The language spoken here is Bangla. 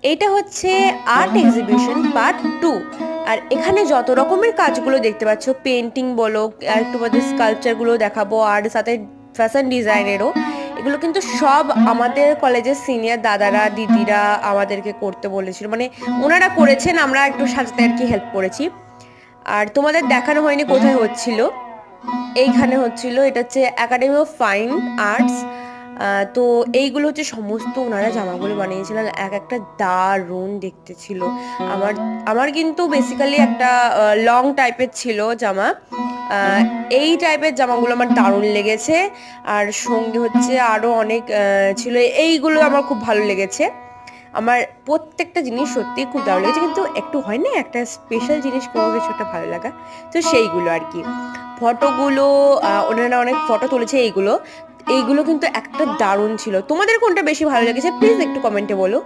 এটা হচ্ছে আর্ট এক্সিবিশন পার্ট 2। আর এখানে যত রকমের কাজগুলো দেখতে পাচ্ছ, পেন্টিং বলো, আর একটু বাদে স্কাল্পচারগুলো দেখাবো, আর সাথে ফ্যাশন ডিজাইনেরও, এগুলো কিন্তু সব আমাদের কলেজের সিনিয়র দাদারা দিদিরা আমাদেরকে করতে বলেছিল, মানে ওনারা করেছেন, আমরা একটু সাজাতে আর কি হেল্প করেছি। আর তোমাদের দেখানো হয়নি কোথায় হচ্ছিল, এইখানে হচ্ছিল, এটা হচ্ছে একাডেমি অফ ফাইন আর্টস। তো এইগুলো হচ্ছে সমস্ত ওনারা জামাগুলো বানিয়েছিলেন, এক একটা দারুণ দেখতে ছিল। আমার আমার কিন্তু বেসিক্যালি একটা লং টাইপের ছিল জামা। আহ, এই টাইপের জামাগুলো আমার দারুণ লেগেছে। আর সঙ্গে হচ্ছে আরো অনেক ছিল, এইগুলো আমার খুব ভালো লেগেছে। আমার প্রত্যেকটা জিনিস সত্যি খুব দারুণ লেগেছে, কিন্তু একটু হয় না একটা স্পেশাল জিনিস কোনো কিছু একটা ভালো লাগা, তো সেইগুলো আর কি। ফটোগুলো ওনারা অনেক ফটো তুলেছে, এইগুলো এইগুলো কিন্তু একটা দারুণ ছিল। তোমাদের কোনটা বেশি ভালো লেগেছে প্লিজ একটু কমেন্টে বলো।